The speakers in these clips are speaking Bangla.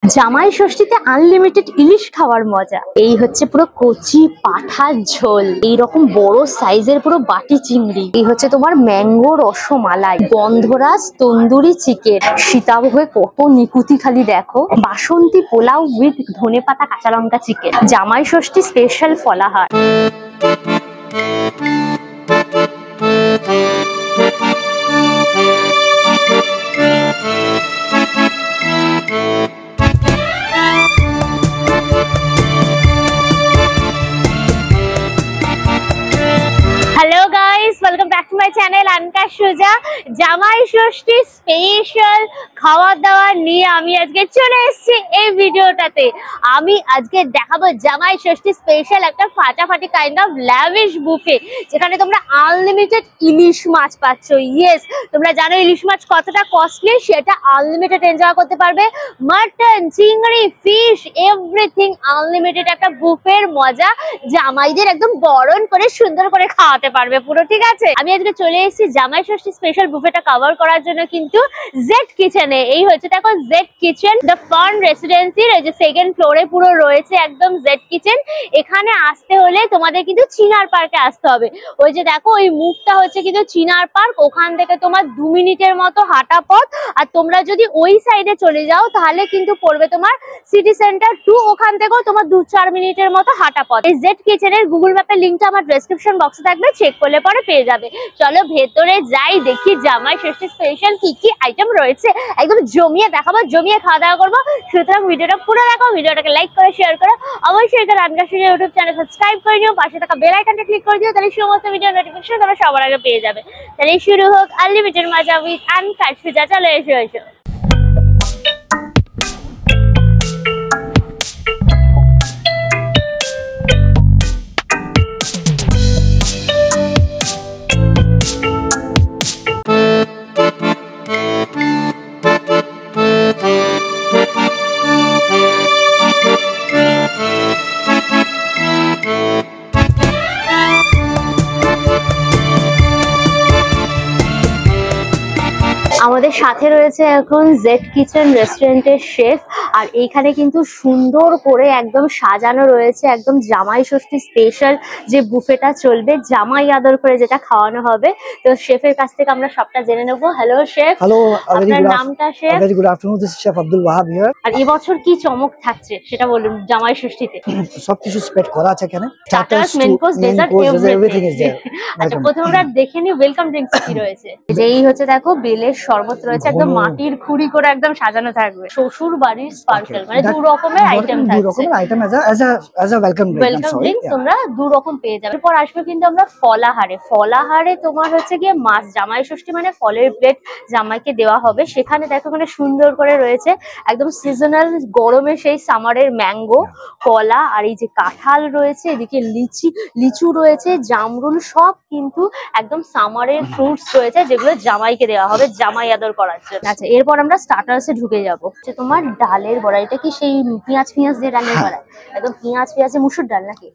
জামাই ষষ্ঠীতে আনলিমিটেড ইলিশ খাওয়ার মজা। এই হচ্ছে পুরো কচি পাঠার ঝোল, এইরকম বড় সাইজের পুরো বাটি চিংড়ি, এই হচ্ছে তোমার ম্যাঙ্গো রসমালাই, গন্ধরাজ তন্দুরি চিকেন, সীতাভোগে কত নিকুতি খালি দেখো, বাসন্তী পোলাও উইথ ধনেপাতা কাঁচা লঙ্কা চিকেন, জামাই ষষ্ঠী স্পেশাল ফলাহার। Hello guys, welcome back to my channel Anka Suja. Jamai Shashthi special খাওয়া দাওয়া নিয়ে আমি আজকে চলে এসেছি এই ভিডিওটাতে। আমি আজকে দেখাবো জামাই ষষ্ঠী স্পেশাল একটা ফাটাফাটি কাইন্ড অফ ল্যাভিশ বুফে, যেখানে তোমরা আনলিমিটেড ইলিশ মাছ পাচ্ছ। ইয়েস, তোমরা জানো ইলিশ মাছ কতটা কস্টলি, সেটা আনলিমিটেড এনজয় করতে পারবে। মাটন, চিংড়ি, ফিশ, এভরিথিং আনলিমিটেড একটা বুফের মজা জামাইদের একদম বরণ করে সুন্দর করে খাওয়াতে পারবে পুরো। ঠিক আছে, আমি আজকে চলে এসেছি জামাই ষষ্ঠী স্পেশাল বুফেটা কভার করার জন্য কিন্তু জেড কিচেনে। এই হচ্ছে দেখো জেড কিচেন, দ্য ফান রেসিডেন্সির এই যে সেকেন্ড ফ্লোরে পুরো রয়েছে একদম জেড কিচেন। এখানে আসতে হলে তোমাদের কিন্তু চিনার পার্কে আসতে হবে। ওই যে দেখো ওই মুখটা হচ্ছে কিন্তু চিনার পার্ক, ওখান থেকে তোমার 2 মিনিটের মতো হাঁটা পথ। আর তোমরা যদি ওই সাইডে চলে যাও তাহলে কিন্তু পড়বে তোমার সিটি সেন্টার 2, ওখান থেকেও তোমার 2-4 মিনিটের মতো হাঁটা পথ। এই জেড কিচেনের গুগল ম্যাপের লিঙ্কটা আমার ডেসক্রিপশন বক্সে থাকবে, চেক করলে পরে পেয়ে যাবে। চলো ভেতরে যাই, দেখি জামাই ষষ্ঠী স্পেশাল কি কি আইটেম রয়েছে, একদম জমিয়ে দেখাবো, জমিয়ে খাওয়া দাওয়া করবো। সুতরাং ভিডিওটা পুরো দেখো, ভিডিওটাকে লাইক করে শেয়ার করো, অবশ্যই এটা রানকা সুজা ইউটিউব চ্যানেল সাবস্ক্রাইব করে নিও, পাশে থাকা বেল আইকনটা ক্লিক করে দিও, তাহলে সমস্ত ভিডিও নোটিফিকেশন তোমরা সবার আগে পেয়ে যাবে। তাহলে শুরু হোক আনলিমিটেড মজা উইথ আনকা সুজা। চলো এসো এসো। আমাদের সাথে রয়েছে এখন জেড কিচেন রেস্টুরেন্টের শেফ, আর এইখানে কিন্তু সুন্দর করে একদম সাজানো রয়েছে একদম জামাই ষষ্ঠী স্পেশাল যে বুফেটা চলবে, জামাই আদর করে যেটা খাওয়ানো হবে। তো শেফের কাছ থেকে আমরা সবটা জেনে নেবো। Hello chef. হ্যালো, আপনার নামটা chef? Very good afternoon, this is chef Abdul Wahab here. আর এই বছর কি চমক থাকছে সেটা বলুন জামাই ষষ্ঠীতে। সবকিছু স্পেড করা আছে এখানে, starters, main course, dessert, everything is there. আচ্ছা, প্রথমে আমরা দেখে নিই ওয়েলকাম ড্রিঙ্কস কি রয়েছে। যেই হচ্ছে দেখো বেলের শরবত রয়েছে, একদম মাটির খুঁড়ি করে একদম সাজানো থাকবে। শ্বশুর বাড়ির স্পার্কেল, মানে 2 রকমের আইটেম থাকছে। 2 রকমের item as a welcome drinks তোমরা 2 রকম পেয়ে যাবে। এরপর আসবে কিন্তু আমরা ফলাহারে। ফলাহারে তোমার হচ্ছে গিয়ে মাছ, জামাই ষষ্ঠী মানে ফলের প্লেট জামাইকে দেওয়া হবে। সেখানে দেখো ওখানে সুন্দর করে রয়েছে একদম সিজনাল গরমে সেই সামারের ম্যাঙ্গো, কলা, আর এই যে কাঁঠাল রয়েছে, এদিকে লিচু রয়েছে, জামরুল, সব কিন্তু একদম সামারের ফ্রুটস রয়েছে যেগুলো জামাইকে দেওয়া হবে জামাই আদর করার জন্য। আচ্ছা, এরপর আমরা স্টার্টার্সে ঢুকে যাবো। তোমার ডালের বড়া, এটা কি সেই পেঁয়াজ দিয়ে ডালের বড়া? একদম পেঁয়াজে মুসুর ডাল নাকি?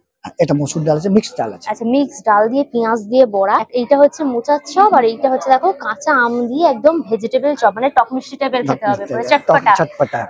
এটা মসুর ডাল আছে, মিক্সড ডাল আছে। আচ্ছা, মিক্সড ডাল দিয়ে পেঁয়াজ দিয়ে বড়া। এইটা হচ্ছে মোচার চপ, আর এইটা হচ্ছে দেখো কাঁচা আম দিয়ে একদম ভেজিটেবল চপ, মানে টক মিষ্টি টাইপের খেতে হবে, মানে চটপটা।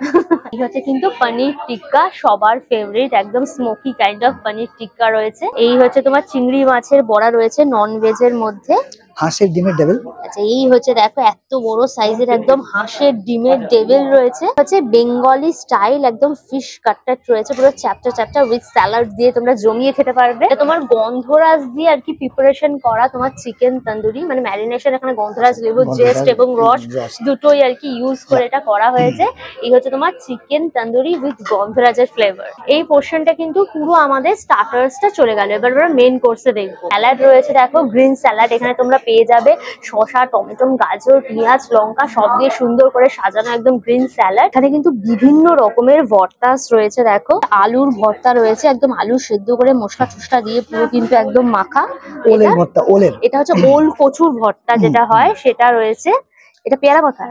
এই হচ্ছে কিন্তু পনির টিক্কা, সবার ফেভারিট, একদম smoky kind of paneer tikka রয়েছে। এই হচ্ছে তোমার চিংড়ি মাছের বড়া রয়েছে নন ভেজের মধ্যে। হাঁসের ডিমের ডেভিল। আচ্ছা, এই হচ্ছে দেখো এত বড় সাইজের একদম হাঁসের ডিমের ডেভিল রয়েছে। হচ্ছে বেঙ্গলি স্টাইল একদম ফিশ কাটলেট রয়েছে, পুরো চ্যাপ্টা উইথ স্যালাড দিয়ে তোমরা জমিয়ে খেতে পারবে। এটা তোমার গন্ধরাজ দিয়ে আর কি প্রিপারেশন করা তোমার চিকেন তন্দুরি, মানে ম্যারিনেশন এখানে গন্ধরাজ, লেবু জেস্ট এবং রস দুটোই আর কি ইউজ করে এটা করা হয়েছে। এই হচ্ছে তোমার চিকেন তন্দুরি উইথ গন্ধরাজের ফ্লেভার। এই পোর্শনটা কিন্তু পুরো আমাদের স্টার্টার্সটা চলে গেল। এবার আমরা মেইন কোর্সে দেখবো। স্যালাড রয়েছে দেখো, গ্রিন স্যালাড, এখানে তোমরা পেয়ে যাবে শসা, টমেটো, গাজর, পেঁয়াজ, লঙ্কা সব দিয়ে সুন্দর করে সাজানো একদম গ্রিন স্যালাড। এখানে কিন্তু বিভিন্ন রকমের ভর্তাস রয়েছে, দেখো আলুর ভর্তা রয়েছে, একদম আলু সেদ্ধ করে মশলা টসলা দিয়ে পুরো কিন্তু একদম মাখা। এটা হচ্ছে ওল কচুর ভর্তা যেটা হয় সেটা রয়েছে। এটা পেয়ারা কথা,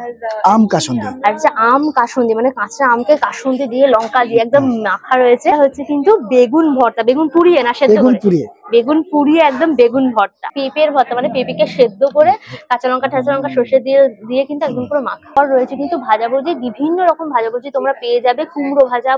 আম কাসুন্দি, আর যে আম কাসুন্দি মানে কাঁচা আমকে কাসুন্দি দিয়ে লঙ্কা দিয়ে একদম মাখা রয়েছে। হচ্ছে কিন্তু বেগুন ভর্তা, বেগুন পুড়িয়ে না সেদ্ধ করে, বেগুন পুড়িয়ে একদম বেগুন ভর্তা, পেঁপের ভর্তা মানে পেঁপেকে সেদ্ধ করে কাঁচা লঙ্কা সর্ষে দিয়ে কিন্তু একদম পুরো মাখা। আর রয়েছে কিন্তু ভাজাভুজি, বিভিন্ন রকম ভাজাভুজি তোমরা পেয়ে যাবে। কুমড়ো ভাজা,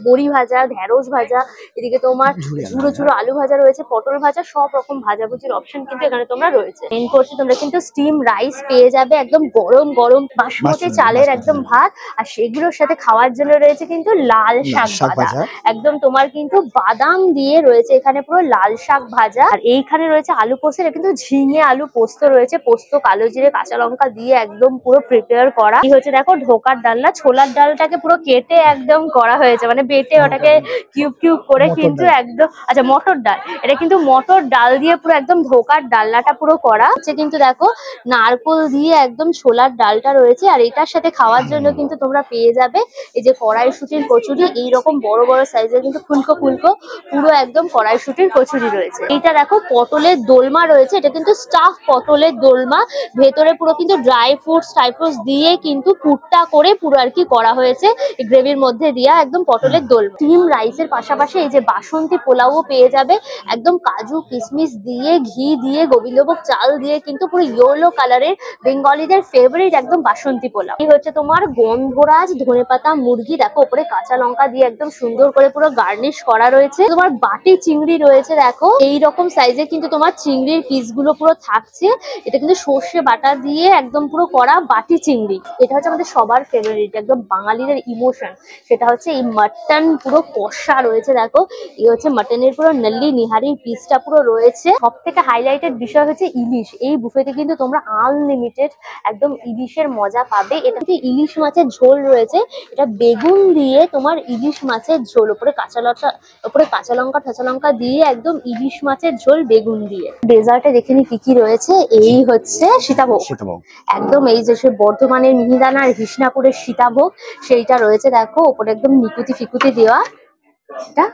বড়ি ভাজা, ঢেঁড়স ভাজা, এদিকে তোমার ঝুড়ো ঝুড়ো আলু ভাজা রয়েছে, পটল ভাজা, সব রকম ভাজাভুজির অপশন কিন্তু এখানে তোমরা রয়েছে। মেন কোর্সে তোমরা কিন্তু স্টিম রাইস পেয়ে যাবে, একদম গরম গরম বাসমতি চালের একদম ভাত, আর সেগুলোর সাথে খাওয়ার জন্য রয়েছে কিন্তু লাল শাক ভাজা। একদম তোমার কিন্তু বাদাম দিয়ে রয়েছে এখানে পুরো লাল শাক ভাজা। আর এইখানে রয়েছে আলু পোস্ত, এটা কিন্তু ঝিঙে আলু পোস্ত রয়েছে, পোস্ত কালো জিরে কাঁচা লঙ্কা দিয়ে একদম পুরো প্রিপেয়ার করা। কি হচ্ছে দেখো, ঢোকার ডালনা, ছোলার ডালটাকে পুরো কেটে একদম করা হয়েছে, মানে বেটে ওটাকে কিউব কিউব করে কিন্তু একদম, আচ্ছা মটর ডাল, এটা কিন্তু মটর ডাল দিয়ে পুরো একদম ঢোকার ডালনাটা পুরো করা হচ্ছে। কিন্তু দেখো নারকোল দিয়ে একদম ছোলার ডালটা রয়েছে, আর এটার সাথে খাওয়ার জন্য কিন্তু তোমরা পেয়ে যাবে এই যে কড়াইশুটির কচুরি, এইরকম বড় বড় সাইজের কিন্তু ফুলকো ফুলকো পুরো একদম কড়াইশুটির কচুরি রয়েছে। এইটা দেখো পটলের দোলমা রয়েছে, এটা কিন্তু স্টাফ পটলের দোলমা, ভেতরে পুরো কিন্তু ড্রাই ফ্রুটস দিয়ে কিন্তু পুরটা করে পুরো আর কি করা হয়েছে গ্রেভির মধ্যে দিয়া, একদম পটলের দোলমা। স্টিম রাইসের পাশাপাশি এই যে বাসন্তী পোলাও পেয়ে যাবে, একদম কাজু কিশমিশ দিয়ে, ঘি দিয়ে, গোবিন্দভোগ চাল দিয়ে কিন্তু পুরো ইয়েলো কালারের বেঙ্গলিদের ফেভারিট একদম বাসন্তী পোলাও। এই হচ্ছে তোমার গন্ধরাজ ধনেপাতা মুরগি, দেখো উপরে কাঁচা লঙ্কা দিয়ে একদম সুন্দর করে পুরো গার্নিশ করা রয়েছে। তোমার বাটি চিংড়ি রয়েছে, দেখো এই রকম সাইজে কিন্তু তোমার চিংড়ির পিস গুলো পুরো থাকছে। এটা কিন্তু সর্ষে বাটা দিয়ে একদম পুরো করা বাটি চিংড়ি। এটা হচ্ছে আমাদের সবার ফেভারিট, একদম বাঙালিদের ইমোশন, সেটা হচ্ছে এই মাটন পুরো কষা রয়েছে। দেখো এই হচ্ছে মাটনের পুরো নল্লি নিহারির পিসটা পুরো রয়েছে। সব থেকে হাইলাইটেড বিষয় হচ্ছে ইলিশ। এই বুফেতে কিন্তু তোমরা আনলিমিটেড একদম ইলিশের মজা পাবে। এটা কিন্তু ইলিশ মাছের ঝোল রয়েছে, এটা বেগুন দিয়ে তোমার ইলিশ মাছের ঝোল, উপরে কাঁচা লঙ্কা দিয়ে একদম ইলিশ মাছের ঝোল বেগুন দিয়ে। ডেজার্টে দেখে নি কি কি রয়েছে। এই হচ্ছে সীতাভোগ, একদম এই যে বর্ধমানের মিহিদানা আর কৃষ্ণাপুরের সীতাভোগ সেইটা রয়েছে। দেখো ওপরে একদম নিকুতি ফিকুতি দেওয়া, এটা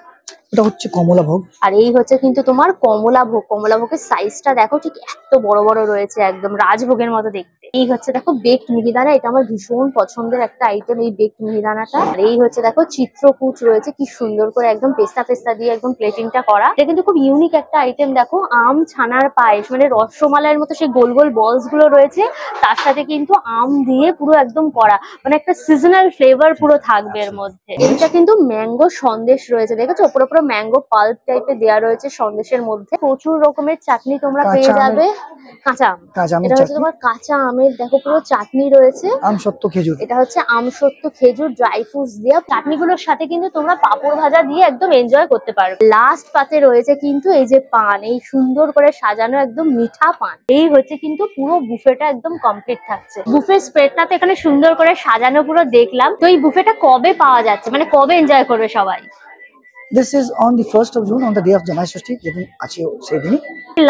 হচ্ছে কমলাভোগ। আর এই হচ্ছে কিন্তু তোমার কমলাভোগ। কমলাভোগের সাইজটা দেখো ঠিক এত বড় বড় রয়েছে, একদম রাজভোগের মতো দেখতে। এই হচ্ছে দেখো বেকড মিহিদানা, এটা আমার ভীষণ পছন্দের একটা আইটেম এই বেকড মিহিদানাটা। আর এই হচ্ছে দেখো চিত্রকূট রয়েছে, কি সুন্দর করে একদম পেস্তা দিয়ে একদম প্লেটিংটা করা। এটা কিন্তু খুব ইউনিক একটা আইটেম। দেখো আম ছানার পায়েস, মানে রসমালাইয়ের মতো সেই গোল গোল বলস গুলো রয়েছে, তার সাথে কিন্তু আম দিয়ে পুরো একদম করা, মানে একটা সিজনাল ফ্লেভার পুরো থাকবে এর মধ্যে। এটা কিন্তু ম্যাঙ্গো সন্দেশ রয়েছে, দেখেছো উপরে পুরো ম্যাঙ্গো পাল্প টাইপের দেওয়া রয়েছে সন্দেশের মধ্যে। প্রচুর রকমের চাটনি তোমরা পেয়ে যাবে। কাঁচা আম, এটা হচ্ছে তোমার কাঁচা আমের দেখো পুরো চাটনি রয়েছে। আমসত্ত্ব খেজুর, এটা হচ্ছে আমসত্ত্ব খেজুর ড্রাই ফ্রুটস দিয়ে। চাটনিগুলোর সাথে কিন্তু তোমরা পাঁপড় ভাজা দিয়ে একদম এনজয় করতে পারবে। লাস্ট পাতে রয়েছে কিন্তু এই যে পান, এই সুন্দর করে সাজানো একদম মিঠা পান। এই হচ্ছে কিন্তু পুরো বুফেটা একদম কমপ্লিট থাকছে। বুফের স্প্রেডটাতে এখানে সুন্দর করে সাজানো পুরো দেখলাম। তো এই বুফেটা কবে পাওয়া যাচ্ছে, মানে কবে এনজয় করবে সবাই? This is on the 1st of June, on the day of Jamai Shashti, যেদিন আছে সেই দিনই।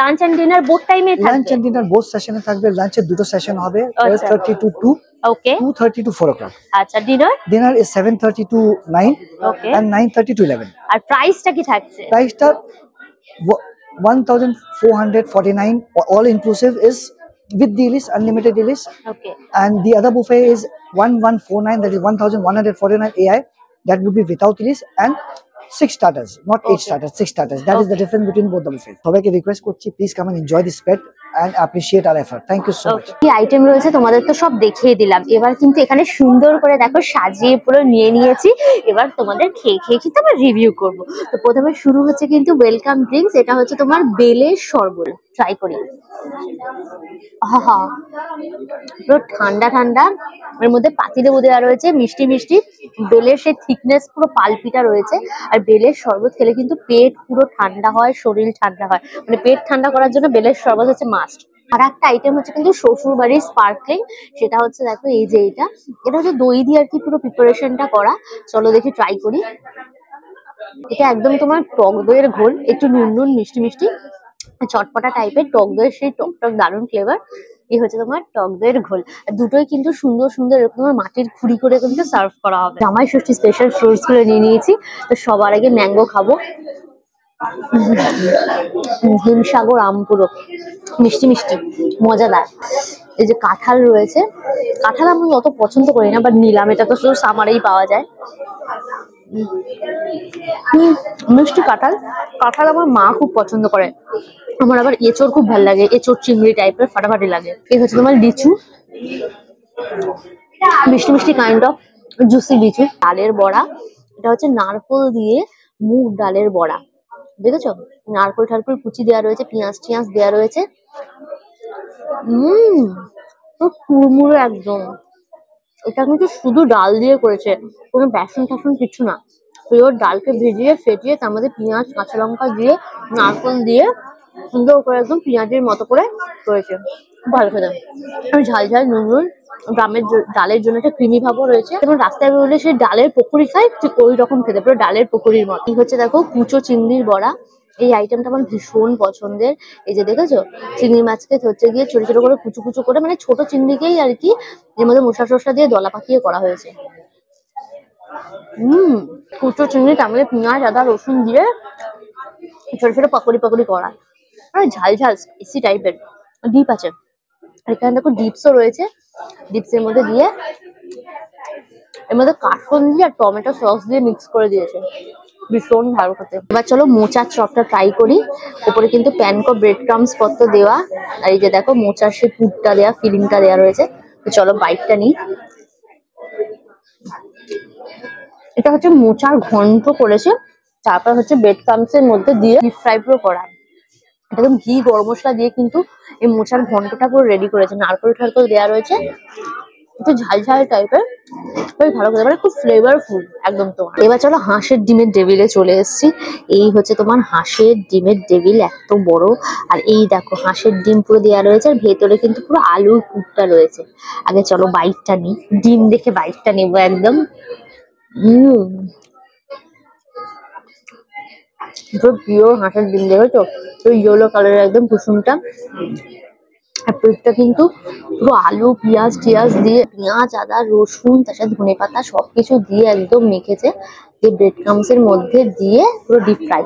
লাঞ্চ এন্ড ডিনার বোথ টাইমে থাকবে? লাঞ্চ এন্ড ডিনার বোথ সেশনে থাকবে। লাঞ্চের দুটো সেশন হবে, 12:30 to 2, ওকে, 2:30 to 4 o'clock। আচ্ছা dinner is 7:30 to 9, okay, and 9:30 to 11। আর প্রাইসটা কি থাকছে? প্রাইসটা 1449 all inclusive is with the Ilish, unlimited Ilish, okay, and the other buffet is 1149, that is 1149 AI, that would be without Ilish, and 6 starters, not 8 starters, 6 starters. That is the difference between both the buffets. সবাইকে রিকোয়েস্ট করছি, please come and enjoy this spread and appreciate our effort. Thank you so much. কি আইটেম রয়েছে তোমাদের তো সব দেখিয়ে দিলাম। এবার কিন্তু এখানে সুন্দর করে দেখো সাজিয়ে পুরো নিয়ে নিয়েছি। এবার তোমাদের খেয়ে কিন্তু আমরা রিভিউ করব। তো প্রথমে শুরু হচ্ছে কিন্তু ওয়েলকাম ড্রিঙ্কস। এটা হচ্ছে তোমার বেলের শরবত, ট্রাই করি। হা পুরো ঠান্ডা ঠান্ডা, এর মধ্যে পাতিলেবু দেওয়া রয়েছে, মিষ্টি মিষ্টি বেলের সেই থিকনেস পুরো পালপিটা রয়েছে। আর বেলের শরবত খেলে কিন্তু পেট পুরো ঠান্ডা হয়, শরীর ঠান্ডা হয়, মানে পেট ঠান্ডা করার জন্য বেলের শরবত হচ্ছে মাস্ট। আর একটা আইটেম হচ্ছে কিন্তু শ্বশুর বাড়ির স্পার্কলিং, সেটা হচ্ছে দেখো এই যে এটা হচ্ছে দই দিয়ে আর কি পুরো প্রিপারেশনটা করা। চলো দেখি ট্রাই করি। এটা একদম তোমার টক দইয়ের ঘোল, একটু নুন মিষ্টি মিষ্টি চটপটা টাইপের টক দইয়ের সেই টক দারুণ ফ্লেভার। এই হচ্ছে তোমার টক দইয়ের ঘোল। আর দুটোই কিন্তু সুন্দর সুন্দর এরকম মাটির খুঁড়ি করে কিন্তু সার্ভ করা হবে। জামাই ষষ্ঠী স্পেশাল ফ্রুটস গুলো নিয়ে নিয়েছি। তো সবার আগে ম্যাঙ্গো খাবো। হিমসাগর আম পুরো মিষ্টি মিষ্টি মজাদার। এই যে কাঁঠাল রয়েছে, কাঁঠাল আমি অত পছন্দ করি না, বাট নিলাম, এটা তো শুধু সামারেই পাওয়া যায়। মিষ্টি কাঁঠাল, কাঁঠাল আমার মা খুব পছন্দ করে। আমার আবার এঁচড় খুব ভালো লাগে, এঁচড় চিংড়ি টাইপের ফাটাফাটি লাগে। এই হচ্ছে তোমার লিচু, মিষ্টি মিষ্টি কাইন্ড অফ জুসি লিচু। ডালের বড়া, এটা হচ্ছে নারকোল দিয়ে মুগ ডালের বড়া, দেখেছো? নারকোল ঠারকোল কুচি দেওয়া রয়েছে, পেঁয়াজ টিয়াজ দেওয়া রয়েছে। কুড়মুড়ো একদম। এটা কিন্তু শুধু ডাল দিয়ে করেছে, কোনো বেসন টাসন কিছু না। পিওর ডালকে ভিজিয়ে ফেটিয়ে তার মধ্যে পেঁয়াজ কাঁচা লঙ্কা দিয়ে নারকোল দিয়ে সুন্দর করে একদম পেঁয়াজের মতো করে করেছে, খুব ভালো খেতে। আমি ঝাল ঝাল নুন নুন, গ্রামের ডালের জন্য একটা ক্রিমি ভাবও রয়েছে। এবং রাস্তায় বেরোলে সেই ডালের পকোড়ি খাই, ঠিক ওই রকম খেতে, পুরো ডালের পকোড়ির মতো। এই হচ্ছে দেখো কুচো চিংড়ির বড়া, এই আইটেমটা আমার ভীষণ পছন্দের। এই যে দেখেছো, চিংড়ি মাছকে হচ্ছে গিয়ে ছোট ছোট করে কুচু কুচু করে, মানে ছোট চিংড়িকেই আর কি এর মধ্যে মশলা টসলা দিয়ে দলা পাকিয়ে করা হয়েছে। কুচো চিংড়ি, তার মধ্যে পেঁয়াজ আদা রসুন দিয়ে ছোট ছোট পকোড়ি পকোড়ি করা, আর ঝাল ঝাল স্পাইসি টাইপের। ডিপ আছে, আর এখানে দেখো ডিপসও রয়েছে, ডিপসের মধ্যে দিয়ে এর মধ্যে কাঠফোড়ন দিয়ে আর টমেটো সস দিয়ে মিক্স করে দিয়েছে, ভীষণ ভালো খেতে। এবার চলো মোচার চপটা ট্রাই করি। উপরে কিন্তু প্যানকো ব্রেড ক্রামস পত্র দেওয়া, আর এই যে দেখো মোচার সেই পুরটা দেওয়া, ফিলিংটা দেওয়া রয়েছে। তো চলো বাইটটা নিই। এটা হচ্ছে মোচার ঘন্ট করেছে, তারপর হচ্ছে ব্রেড ক্রামস এর মধ্যে দিয়ে ডিপ ফ্রাই পুরো করা, একদম ঘি গরম মশলা দিয়ে কিন্তু এই মোচার ঘন্টটা পুরো রেডি করেছে। নারকেল ঠারকল দেওয়া রয়েছে, একটু ঝাল ঝাল টাইপের, খুবই ভালো খেতে, মানে খুব ফ্লেভারফুল একদম। তোমার এবার চলো হাঁসের ডিমের টেবিলে চলে এসেছি। এই হচ্ছে তোমার হাঁসের ডিমের টেবিল, এত বড়। আর এই দেখো হাঁসের ডিম পুরো দেওয়া রয়েছে, আর ভেতরে কিন্তু পুরো আলুর পুরটা রয়েছে। আগে চলো বাইটটা নিই, ডিম দেখে বাইটটা নেবো একদম। পিওর হাঁসের ডিম, দেখেছো তো ইয়েলো কালারের একদম কুসুমটা। আর পেটটা কিন্তু পুরো আলু পেঁয়াজ টিয়াজ দিয়ে, পেঁয়াজ আদা রসুন তার সাথে ধনে পাতা সবকিছু দিয়ে একদম মেখেছে, যে ব্রেড ক্রামস এর মধ্যে দিয়ে পুরো ডিপ ফ্রাই,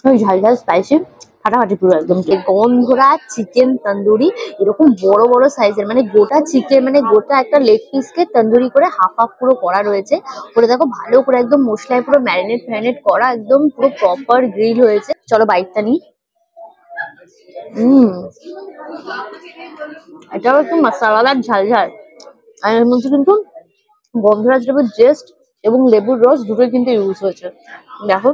ওই ঝাল ঝাল স্পাইসি ফাটাফাটি পুরো একদম। গন্ধরা চিকেন তন্দুরি, এরকম বড় বড় সাইজের, মানে গোটা চিকেন, মানে গোটা একটা লেগ পিসকে তন্দুরি করে হাফ হাফ পুরো করা রয়েছে। ওটা দেখো ভালো করে একদম মশলায় পুরো ম্যারিনেট করা, একদম পুরো প্রপার গ্রিল হয়েছে। চলো বাইটটা নিই। এটাও একটু মশলাদার ঝাল ঝাল, আর এর মধ্যে কিন্তু গন্ধরাজ লেবুর জেস্ট এবং লেবুর রস দুটোই কিন্তু ইউজ হয়েছে। দেখো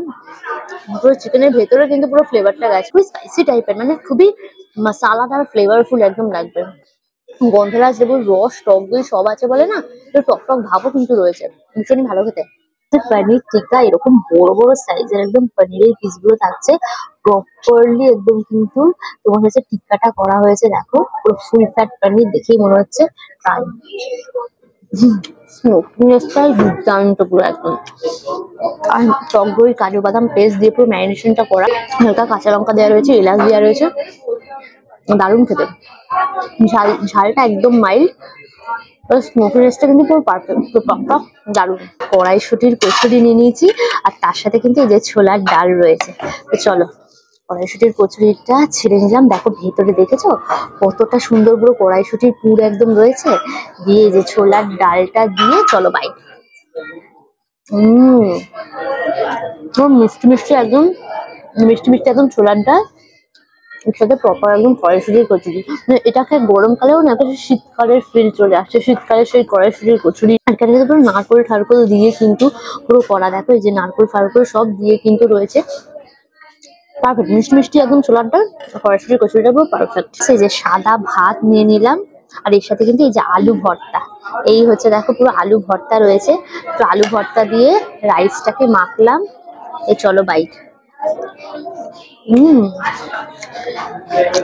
পুরো চিকেনের ভেতরে কিন্তু পুরো ফ্লেভারটা গেছে, খুবই স্পাইসি টাইপের, মানে খুবই মশলাদার ফ্লেভারফুল একদম লাগবে। গন্ধরাজ লেবুর রস টক দই সব আছে বলে না, টক টক ভাবও কিন্তু রয়েছে, ভীষণই ভালো খেতে। পনির টিক্কা এরকম বড় বড় সাইজের একদম পনিরের পিস গুলো থাকছে, প্রপারলি একদম কিন্তু তোমার হচ্ছে টিক্কাটা করা হয়েছে। দেখো পুরো ফুল ফ্যাট পনির, দেখেই মনে হচ্ছে ফ্রাই। স্মোকিনেসটাই দুর্দান্ত পুরো একদম। আর টক দই কাজু বাদাম পেস্ট দিয়ে পুরো ম্যারিনেশনটা করা, হালকা কাঁচা লঙ্কা দেওয়া রয়েছে, এলাচ দেওয়া রয়েছে, দারুণ খেতে। ঝালটা একদম মাইল্ড, স্মোকিনেসটা কিন্তু পুরো পারফেক্ট, পুরো টক দারুণ। কড়াইশুঁটির কচুরি নিয়ে নিয়েছি, আর তার সাথে কিন্তু এই যে ছোলার ডাল রয়েছে। তো চলো কড়াইশুঁটির কচুরিটা ছেড়ে নিলাম। দেখো ভেতরে দেখেছো কতটা সুন্দর পুরো কড়াইশুঁটির পুর একদম রয়েছে, দিয়ে এই যে ছোলার ডালটা দিয়ে চলো বাইট। মিষ্টি মিষ্টি একদম, মিষ্টি মিষ্টি একদম ছোলার ডাল, এর সাথে প্রপার একদম কড়াইশুঁটির কচুরি। মানে এটাকে গরমকালেও না একটা শীতকালের ফিল চলে আসছে, শীতকালে সেই কড়াইশুঁটির কচুরি। আর এখানে কিন্তু পুরো নারকোল ঠারকোল দিয়ে কিন্তু পুরো করা, দেখো এই যে নারকোল ফারকোল সব দিয়ে কিন্তু রয়েছে, পারফেক্ট। মিষ্টি মিষ্টি একদম ছোলার ডাল, কড়াইশুঁটির কচুরিটা পুরো পারফেক্ট। এই যে সাদা ভাত নিয়ে নিলাম, আর এর সাথে কিন্তু এই যে আলু ভর্তা, এই হচ্ছে দেখো পুরো আলু ভর্তা রয়েছে। তো আলু ভর্তা দিয়ে রাইসটাকে মাখলাম। এই চলো বাইট।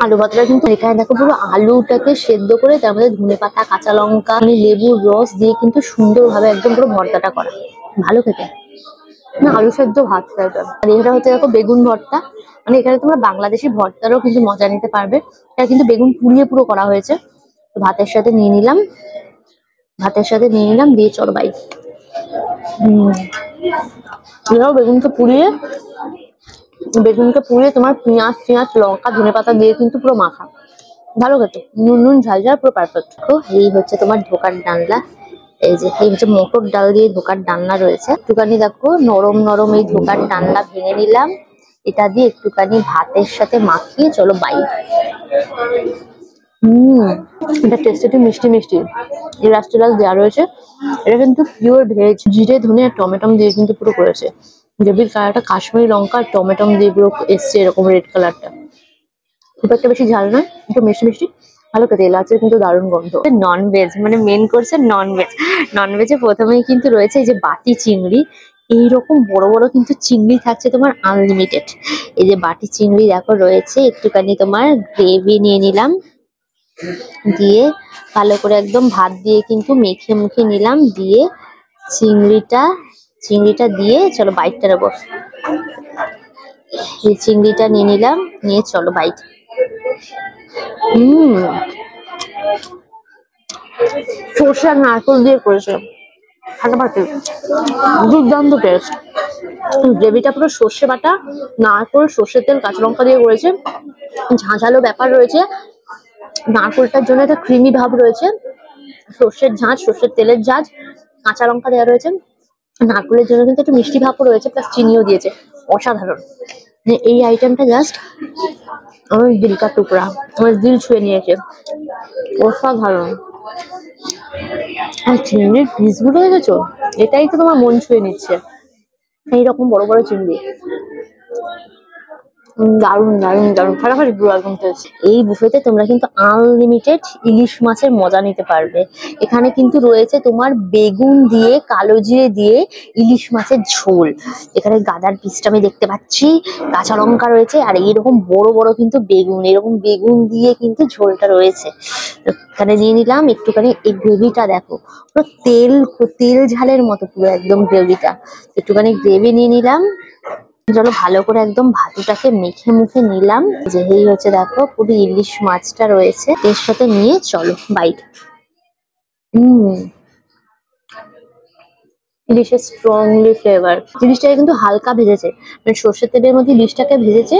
আলু ভর্তাটা কিন্তু এখানে দেখো পুরো আলুটাকে সেদ্ধ করে তার মধ্যে ধনে পাতা কাঁচা লঙ্কা মানে লেবুর রস দিয়ে কিন্তু সুন্দরভাবে একদম পুরো ভর্তাটা করা, ভালো খেতে। না আলু সেদ্ধ ভাত টাইপের। আর এটা হচ্ছে দেখো বেগুন ভর্তা, মানে এখানে তোমরা বাংলাদেশি ভর্তারও কিন্তু মজা নিতে পারবে। এটা কিন্তু বেগুন পুড়িয়ে পুরো করা হয়েছে। তো ভাতের সাথে নিয়ে নিলাম, দিয়ে চলো বাইট। বেগুনকে পুড়িয়ে তোমার পেঁয়াজ লঙ্কা ধনে পাতা দিয়ে কিন্তু পুরো মাখা, ভালো খেতে, নুন নুন ঝাল ঝাল পুরো পারফেক্ট। এই হচ্ছে তোমার ধোকার ডালনা, এই যে এই হচ্ছে মটর ডাল দিয়ে ধোকার ডালনা রয়েছে। একটুখানি দেখো নরম নরম এই ধোকার ডালনা ভেঙে নিলাম, এটা দিয়ে একটুখানি ভাতের সাথে মাখিয়ে চলো বাইট। এটা টেস্ট একটু মিষ্টি মিষ্টি, ইলাচ দেওয়া রয়েছে। এটা কিন্তু পিওর ভেজ, জিরে ধনে আর টমেটো দিয়ে কিন্তু পুরো করেছে। গ্রেভির কালারটা কাশ্মীরি লঙ্কা আর টমেটো দিয়ে পুরো এসছে এরকম রেড কালারটা। খুব একটা বেশি ঝাল নয়, একটু মিষ্টি মিষ্টি, ভালো খেতে। এলাচের কিন্তু দারুণ গন্ধ। নন ভেজ মানে মেন কোর্সে নন ভেজ। নন ভেজে প্রথমেই কিন্তু রয়েছে এই যে বাটি চিংড়ি, এইরকম বড় বড় কিন্তু চিংড়ি থাকছে তোমার আনলিমিটেড। এই যে বাটি চিংড়ি দেখো রয়েছে, একটুখানি তোমার গ্রেভি নিয়ে নিলাম, দিয়ে ভালো করে একদম ভাত দিয়ে কিন্তু মেখে মুখে নিলাম, দিয়ে চিংড়িটা দিয়ে চলো বাইটটা নেবো। এই চিংড়িটা নিয়ে নিলাম, নিয়ে চলো বাইট। সর্ষে আর নারকেল দিয়ে করেছে, ফাটাফাটি, দুর্দান্ত টেস্ট। গ্রেভিটা পুরো সর্ষে বাটা, নারকেল, সর্ষের তেল, কাঁচা লঙ্কা দিয়ে করেছে। ঝাঁঝালো ব্যাপার রয়েছে, নারকেলটার জন্য একটা ক্রিমি ভাব রয়েছে, সর্ষের ঝাঁঝ, সর্ষের তেলের ঝাঁঝ, কাঁচা লঙ্কা দেওয়া রয়েছে, নারকেলের জন্য কিন্তু একটু মিষ্টি ভাবও রয়েছে, প্লাস চিনিও দিয়েছে। অসাধারণ। এই আইটেমটা জাস্ট আমার দিল কা টুকরা, আমার দিল ছুঁয়ে নিয়েছে, অসাধারণ। আর চিংড়ির পিসগুলো দেখেছো, এটাই তো তোমার মন ছুঁয়ে নিচ্ছে, এইরকম বড় বড় চিংড়ি, দারুন দারুন দারুন, ফাটাফাটি পুরো একদম টেস্ট। এই বুফেতে তোমরা কিন্তু আনলিমিটেড ইলিশ মাছের মজা নিতে পারবে। এখানে কিন্তু রয়েছে তোমার বেগুন দিয়ে, কালো জিরে দিয়ে ইলিশ মাছের ঝোল, এখানে গাদার পিসটা আমি দেখতে পাচ্ছি, কাঁচা লঙ্কা রয়েছে, আর এইরকম বড় বড় কিন্তু বেগুন, এরকম বেগুন দিয়ে কিন্তু ঝোলটা রয়েছে। এখানে নিয়ে নিলাম একটুখানি, এই গ্রেভিটা দেখো পুরো তেল ঝালের মতো পুরো একদম গ্রেভিটা। একটুখানি গ্রেভি নিয়ে নিলাম, চলো ভালো করে একদম ভাতুটাকে মেখে মুখে নিলাম। যে এই হচ্ছে দেখো পুরো ইলিশ মাছটা রয়েছে এর সাথে নিয়ে চলো বাইট। ইলিশের স্ট্রংলি ফ্লেভার, জিনিসটাকে কিন্তু হালকা ভেজেছে, মানে সর্ষের তেলের মধ্যে ইলিশটাকে ভেজেছে,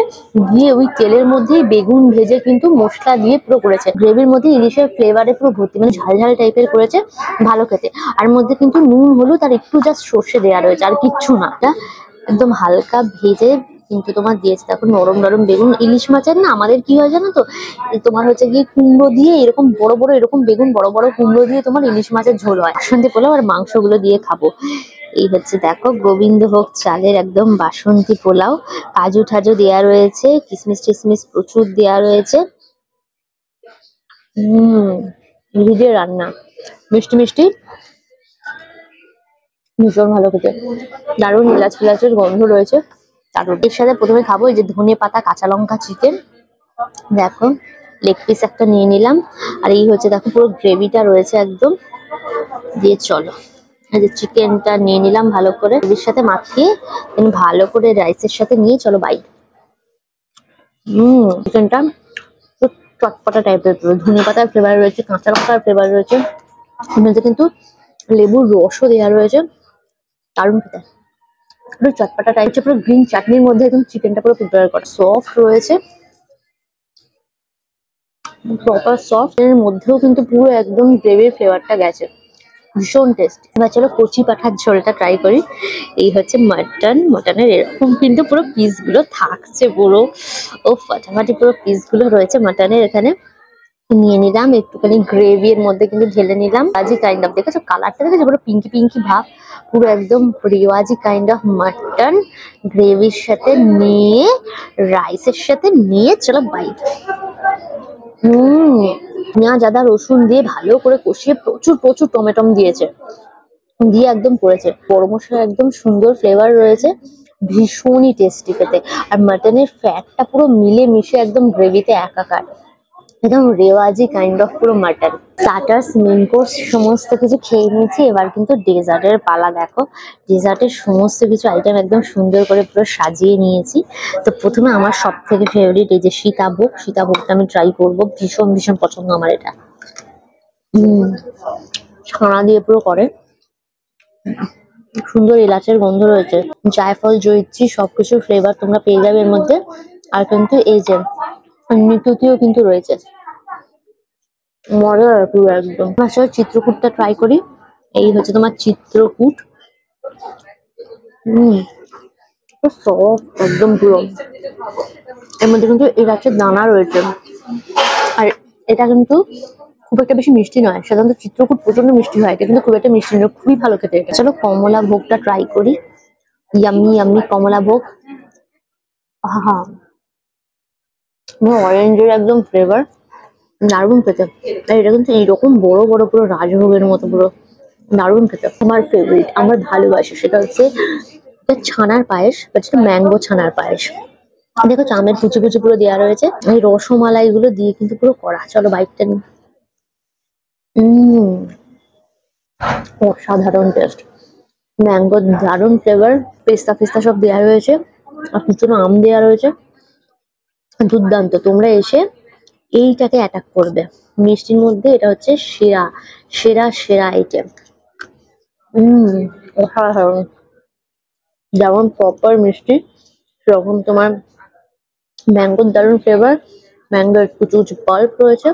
দিয়ে ওই তেলের মধ্যেই বেগুন ভেজে কিন্তু মশলা দিয়ে পুরো করেছে। গ্রেভির মধ্যে ইলিশের ফ্লেভারে পুরো ভর্তি, মানে ঝাল ঝাল টাইপের করেছে, ভালো খেতে। আর মধ্যে কিন্তু নুন হলুদ আর একটু জাস্ট সর্ষে দেওয়া রয়েছে, আর কিচ্ছু না। একদম হালকা ভেজে কিন্তু তোমার দিয়েছে। দেখো নরম নরম বেগুন, ইলিশ মাছের না আমাদের কি হয় জানো তো, তোমার হচ্ছে গিয়ে কুমড়ো দিয়ে এরকম বড় বড় এরকম বেগুন, বড় বড় কুমড়ো দিয়ে তোমার ইলিশ মাছের ঝোল হয়, বাসন্তী পোলাও আর মাংসগুলো দিয়ে খাবো। এই হচ্ছে দেখো গোবিন্দভোগ চালের একদম বাসন্তী পোলাও, কাজু ঠাজু দেওয়া রয়েছে, কিশমিশ টিশমিশ প্রচুর দেওয়া রয়েছে। ভিজে রান্না, মিষ্টি মিষ্টি, ভীষণ ভালো খেতে, দারুণ এলাচ ফেলাচের গন্ধ রয়েছে। দারুণ। এর সাথে প্রথমে খাবো এই যে ধনে পাতা কাঁচা লঙ্কা চিকেন, দেখো লেগ পিস একটা নিয়ে নিলাম, আর এই হচ্ছে দেখো পুরো গ্রেভিটা রয়েছে একদম, দিয়ে চলো এই যে চিকেনটা নিয়ে নিলাম ভালো করে গ্রেভির সাথে মাখিয়ে, ভালো করে রাইসের সাথে নিয়ে চলো বাইট। চিকেনটা চটপটা টাইপের, পুরো ধনে পাতার ফ্লেভার রয়েছে, কাঁচা লঙ্কার ফ্লেভার রয়েছে, মধ্যে কিন্তু লেবুর রসও দেওয়া রয়েছে, দারুণ খেতে, পুরো চটপটা টাইপ। পুরো গ্রিন চাটনির মধ্যে একদম চিকেনটা পুরো প্রিপেয়ার করা, সফট রয়েছে, প্রপার সফট, এর মধ্যেও কিন্তু পুরো একদম গ্রেভির ফ্লেভারটা গেছে, ভীষণ টেস্ট। এবার চলো কচি পাঠার ঝোলটা ট্রাই করি। এই হচ্ছে মটনের এরকম কিন্তু পুরো পিসগুলো থাকছে পুরো, ও ফাটাফাটি পুরো পিসগুলো রয়েছে মটনের। এখানে নিয়ে নিলাম একটুখানি গ্রেভি, এর মধ্যে কিন্তু ঢেলে নিলাম রিওয়াজি কাইন্ড অফ, দেখেছো কালারটা দেখেছো পুরো পিঙ্কি পিঙ্কি ভাব, পুরো একদম রিওয়াজি কাইন্ড অফ মাটন গ্রেভির সাথে নিয়ে রাইসের সাথে নিয়ে চলো বাইট। পেঁয়াজ আদা রসুন দিয়ে ভালো করে কষিয়ে প্রচুর প্রচুর টমেটো দিয়েছে, দিয়ে একদম করেছে, গরম মশলা একদম সুন্দর ফ্লেভার রয়েছে, ভীষণই টেস্টি খেতে। আর মাটনের ফ্যাটটা পুরো মিলে মিশে একদম গ্রেভিতে একাকার, একদম রেওয়াজি কাইন্ড অফ পুরো মাটন। স্টার্টার্স মেন কোর্স সমস্ত কিছু খেয়ে নিয়েছি, এবার কিন্তু ডেজার্টের পালা। দেখো ডেজার্টের সমস্ত কিছু আইটেম একদম সুন্দর করে পুরো সাজিয়ে নিয়েছি। তো প্রথমে আমার সব থেকে ফেভারিট এই যে সীতাভোগটা আমি ট্রাই করবো, ভীষণ ভীষণ পছন্দ আমার এটা। ছানা দিয়ে পুরো করে, সুন্দর এলাচের গন্ধ রয়েছে, জায়ফল জয়িত্রী সবকিছু ফ্লেভার তোমরা পেয়ে যাবে এর মধ্যে। আর কিন্তু এই যে নিকুতিও কিন্তু রয়েছে, মজার পুরো একদম। আসলে চিত্রকূটটা ট্রাই করি। এই হচ্ছে তোমার চিত্রকূট। সফট একদম পুরো। এর মধ্যে কিন্তু এই গাছের দানা রয়েছে, আর এটা কিন্তু খুব একটা বেশি মিষ্টি নয়। সাধারণত চিত্রকূট প্রচন্ড মিষ্টি হয়, এটা কিন্তু খুব একটা মিষ্টি নয়, খুবই ভালো খেতে এটা। চলো কমলা ভোগটা ট্রাই করি। ইয়াম্মি ইয়াম্মি কমলা ভোগ। আহা, অরেঞ্জের একদম ফ্লেভার, দারুণ খেতে। আর এটা কিন্তু এইরকম বড় বড় পুরো রাজভোগের মতো পুরো দারুণ খেতে। আমার ফেভারিট, আমার ভালোবাসি, সেটা হচ্ছে ছানার পায়েস, সেটা ম্যাঙ্গো ছানার পায়েস। দেখো চামের কুচি কুচি পুরো দেওয়া রয়েছে, এই রসমালাই গুলো দিয়ে কিন্তু পুরো করা। চলো বাইকটা নিই। অসাধারণ টেস্ট, ম্যাঙ্গো দারুণ ফ্লেভার, পেস্তা ফেস্তা সব দেওয়া রয়েছে, আর কুচনো আম দেওয়া রয়েছে, দুর্দান্ত। তোমরা এসে এইটাকে অ্যাটাক করবে মিষ্টির মধ্যে, এটা হচ্ছে সেরা সেরা সেরা আইটেম। অসাধারণ, যেমন প্রপার মিষ্টি সেরকম তোমার ম্যাঙ্গোর দারুণ ফ্লেভার, ম্যাঙ্গোর কুচু কুচু পাল্প রয়েছে,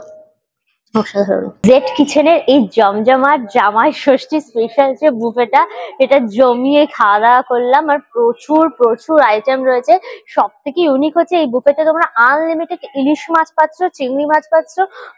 অসাধারণ। জেড কিচেনের এই জমজমাট জামাই ষষ্ঠী স্পেশাল যে বুফেটা, এটা জমিয়ে খাওয়া দাওয়া করলাম, আর প্রচুর প্রচুর আইটেম রয়েছে। সব থেকে ইউনিক হচ্ছে এই বুফেতে তোমরা আনলিমিটেড ইলিশ মাছ পাচ্ছ, চিংড়ি মাছ পাচ্ছ,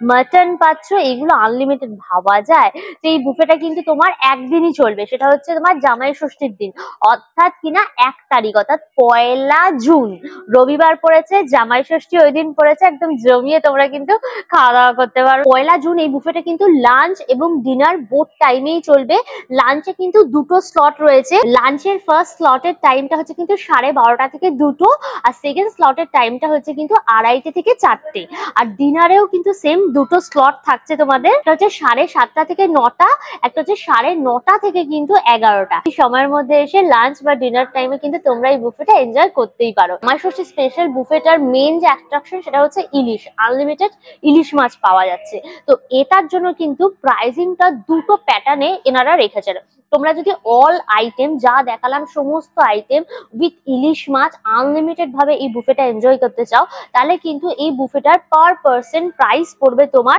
মাটন পাচ্ছ, এগুলো আনলিমিটেড ভাবা যায়। তো এই বুফেটা কিন্তু তোমার একদিনই চলবে, সেটা হচ্ছে তোমার জামাই ষষ্ঠীর দিন, অর্থাৎ কিনা 1 তারিখ, অর্থাৎ 1 জুন রবিবার পড়েছে, জামাই ষষ্ঠী ওই দিন পড়েছে। একদম জমিয়ে তোমরা কিন্তু খাওয়া দাওয়া করতে পারো। 1 জুন এই বুফেটা কিন্তু লাঞ্চ এবং ডিনার বোথ টাইমেই চলবে। লাঞ্চে কিন্তু 2টো স্লট রয়েছে। লাঞ্চের ফার্স্ট স্লটের টাইমটা হচ্ছে কিন্তু 12:30 থেকে 2টো, আর সেকেন্ড স্লটের টাইমটা হচ্ছে কিন্তু 2:30 থেকে 4টে। আর ডিনারেও কিন্তু সেম 2টো স্লট থাকছে তোমাদের, একটা হচ্ছে 7:30 থেকে 9টা, একটা হচ্ছে 9:30 থেকে কিন্তু 11টা। এই সময়ের মধ্যে এসে লাঞ্চ বা ডিনার টাইমে কিন্তু তোমরা এই বুফেটা এনজয় করতেই পারো। জামাই ষষ্ঠী স্পেশাল বুফেটার মেইন যে অ্যাট্রাকশন সেটা হচ্ছে ইলিশ, আনলিমিটেড ইলিশ মাছ পাওয়া যাচ্ছে। তো এটার জন্য কিন্তু প্রাইসিংটা 2টো প্যাটার্নে এনারা রেখেছেন। তোমরা যদি অল আইটেম যা দেখালাম সমস্ত আইটেম উইথ ইলিশ মাছ আনলিমিটেড ভাবে এই বুফেটা এনজয় করতে চাও, তাহলে কিন্তু এই বুফেটার পার পার্সন প্রাইস পড়বে তোমার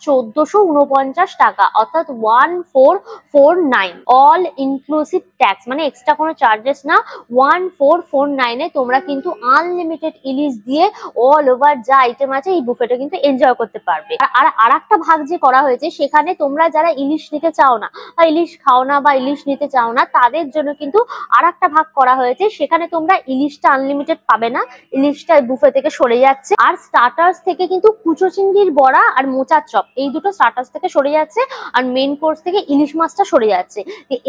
1449 টাকা, অর্থাৎ 1449, অল ইনক্লুসিভ ট্যাক্স, মানে এক্সট্রা কোনো চার্জেস না। 1449 এ তোমরা কিন্তু আনলিমিটেড ইলিশ দিয়ে অল ওভার যা আইটেম আছে এই বুফেটা কিন্তু এনজয় করতে পারবে। আর একটা ভাগ যে করা হয়েছে, সেখানে তোমরা যারা ইলিশ নিতে চাও না বা ইলিশ খাও না বা ইলিশ নিতে চাও না, তাদের জন্য কিন্তু আর একটা ভাগ করা হয়েছে। সেখানে তোমরা ইলিশটা আনলিমিটেড পাবে না, ইলিশটা বুফে থেকে সরে যাচ্ছে। আর স্টার্টার্স থেকে কিন্তু কুচো চিংড়ির বড়া আর মোচার চপ, এই দুটো স্টার্টার্স থেকে সরে যাচ্ছে, আর মেইন কোর্স থেকে ইলিশ মাছটা সরে যাচ্ছে।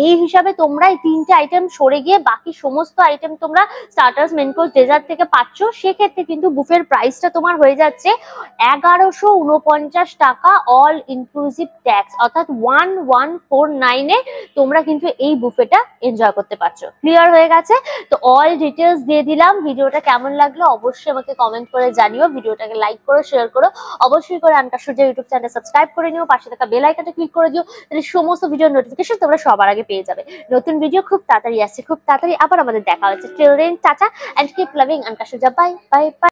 এই হিসাবে তোমরা এই 3টে আইটেম সরে গিয়ে বাকি সমস্ত আইটেম তোমরা স্টার্টার্স, মেইন কোর্স, ডেজার্ট থেকে পাচ্ছ। সেক্ষেত্রে কিন্তু বুফের প্রাইসটা তোমার হয়ে যাচ্ছে 1149 টাকা, অল ইনক্লুসিভ ট্যাক্স, অর্থাৎ 1149 এ তোমরা কিন্তু এই বুফেটা এনজয় করতে পারছো। ক্লিয়ার হয়ে গেছে? তো অল ডিটেলস দিয়ে দিলাম। ভিডিওটা কেমন লাগলো অবশ্যই আমাকে কমেন্ট করে জানিও। ভিডিওটাকে লাইক করো, শেয়ার করো, অবশ্যই করে আনকা সূর্য ইউটিউব চ্যানেল সাবস্ক্রাইব করে নিও, পাশে থাকা বেল আইকনটা ক্লিক করে দিও, তাহলে সমস্ত ভিডিওর নোটিফিকেশন তোমরা সবার আগে পেয়ে যাবে। নতুন ভিডিও খুব তাড়াতাড়ি আসছে, খুব তাড়াতাড়ি আবার আমাদের দেখা হচ্ছে। Till then tata and keep loving Anka Surya. Bye bye by.